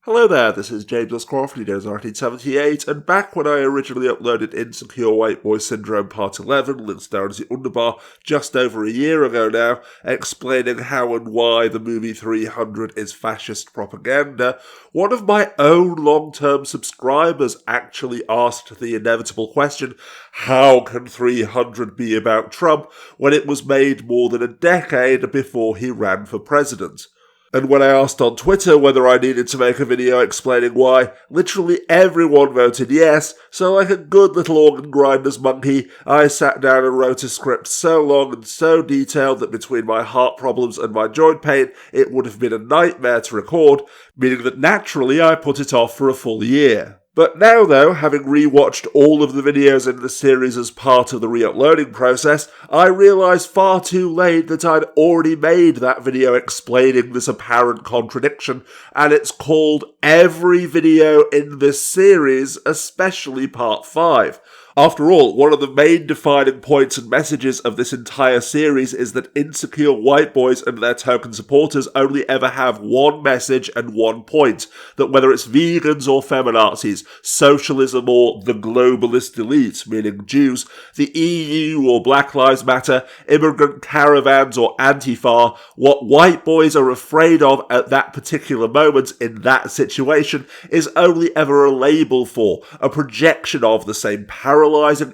Hello there, this is James S. Crawford, knows 1978, and back when I originally uploaded Insecure Whiteboi Syndrome Part 11, links down in the underbar, just over a year ago now, explaining how and why the movie 300 is fascist propaganda, one of my own long-term subscribers actually asked the inevitable question, how can 300 be about Trump when it was made more than a decade before he ran for president? And when I asked on Twitter whether I needed to make a video explaining why, literally everyone voted yes, so like a good little organ grinder's monkey, I sat down and wrote a script so long and so detailed that between my heart problems and my joint pain, it would have been a nightmare to record, meaning that naturally I put it off for a full year. But now though, having rewatched all of the videos in the series as part of the re-uploading process, I realised far too late that I'd already made that video explaining this apparent contradiction, and it's called Every Video in This Series, especially Part 5. After all, one of the main defining points and messages of this entire series is that insecure white boys and their token supporters only ever have one message and one point, that whether it's vegans or feminazis, socialism or the globalist elite, meaning Jews, the EU or Black Lives Matter, immigrant caravans or Antifa, what white boys are afraid of at that particular moment in that situation is only ever a label for, a projection of the same paralyzing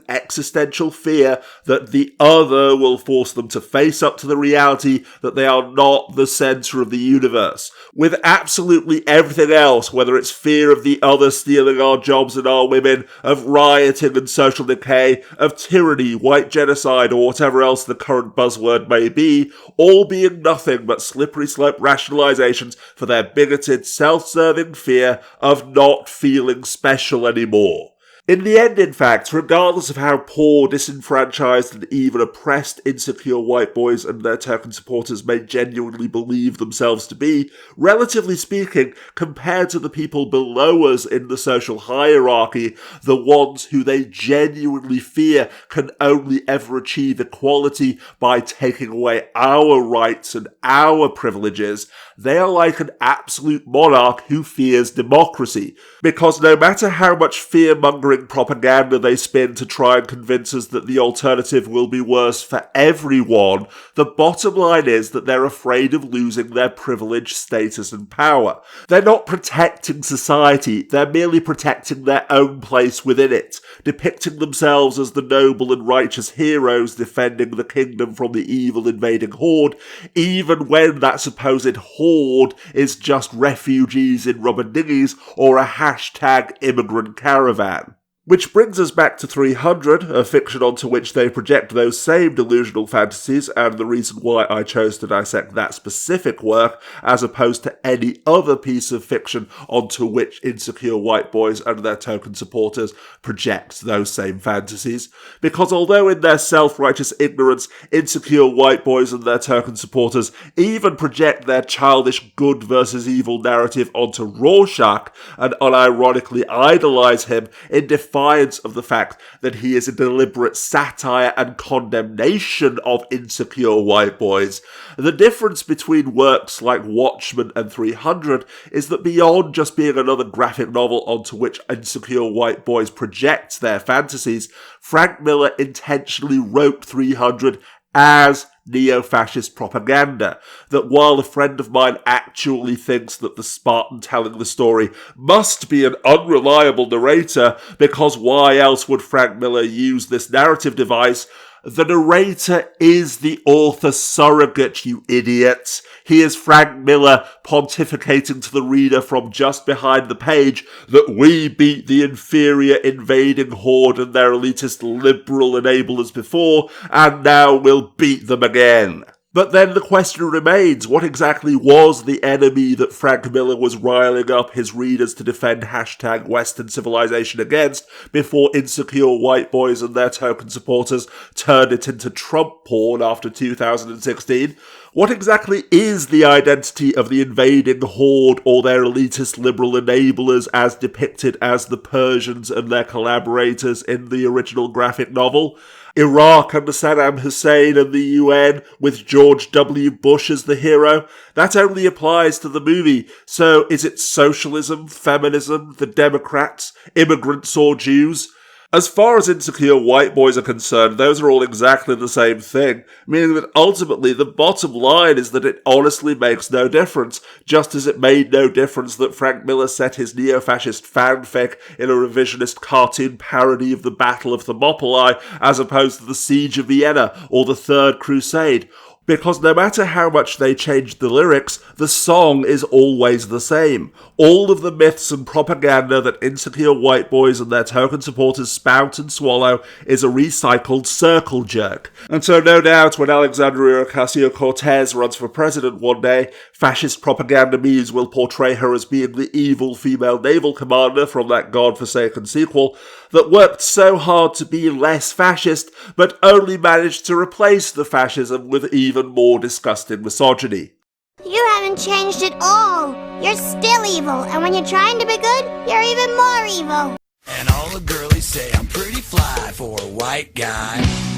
existential fear that the other will force them to face up to the reality that they are not the centre of the universe. With absolutely everything else, whether it's fear of the other stealing our jobs and our women, of rioting and social decay, of tyranny, white genocide, or whatever else the current buzzword may be, all being nothing but slippery slope rationalizations for their bigoted, self-serving fear of not feeling special anymore. In the end, in fact, regardless of how poor, disenfranchised, and even oppressed insecure white boys and their token supporters may genuinely believe themselves to be, relatively speaking, compared to the people below us in the social hierarchy, the ones who they genuinely fear can only ever achieve equality by taking away our rights and our privileges, they are like an absolute monarch who fears democracy, because no matter how much fear-mongering propaganda they spin to try and convince us that the alternative will be worse for everyone, the bottom line is that they're afraid of losing their privilege, status and power. They're not protecting society, they're merely protecting their own place within it, depicting themselves as the noble and righteous heroes defending the kingdom from the evil invading horde, even when that supposed horde is just refugees in rubber dinghies or a hashtag immigrant caravan. Which brings us back to 300, a fiction onto which they project those same delusional fantasies, and the reason why I chose to dissect that specific work, as opposed to any other piece of fiction onto which insecure white boys and their token supporters project those same fantasies. Because although in their self-righteous ignorance, insecure white boys and their token supporters even project their childish good versus evil narrative onto Rorschach, and unironically idolize him in defiance of the fact that he is a deliberate satire and condemnation of insecure white boys. The difference between works like Watchmen and 300 is that beyond just being another graphic novel onto which insecure white boys project their fantasies, Frank Miller intentionally wrote 300 as neo-fascist propaganda, that while a friend of mine actually thinks that the Spartan telling the story must be an unreliable narrator, because why else would Frank Miller use this narrative device, the narrator is the author surrogate, you idiots. He is Frank Miller pontificating to the reader from just behind the page that we beat the inferior invading horde and their elitist liberal enablers before, and now we'll beat them again. But then the question remains, what exactly was the enemy that Frank Miller was riling up his readers to defend hashtag Western civilization against before insecure white boys and their token supporters turned it into Trump porn after 2016? What exactly is the identity of the invading horde or their elitist liberal enablers as depicted as the Persians and their collaborators in the original graphic novel? Iraq under Saddam Hussein and the UN with George W. Bush as the hero. That only applies to the movie. So is it socialism, feminism, the Democrats, immigrants or Jews? As far as insecure white boys are concerned, those are all exactly the same thing, meaning that ultimately the bottom line is that it honestly makes no difference, just as it made no difference that Frank Miller set his neo-fascist fanfic in a revisionist cartoon parody of the Battle of Thermopylae as opposed to the Siege of Vienna or the Third Crusade. Because no matter how much they change the lyrics, the song is always the same. All of the myths and propaganda that insecure white boys and their token supporters spout and swallow is a recycled circle jerk. And so no doubt when Alexandria Ocasio-Cortez runs for president one day, fascist propaganda memes will portray her as being the evil female naval commander from that godforsaken sequel that worked so hard to be less fascist, but only managed to replace the fascism with even more disgusting misogyny. You haven't changed at all. You're still evil, and when you're trying to be good, you're even more evil. And all the girlies say I'm pretty fly for a white guy.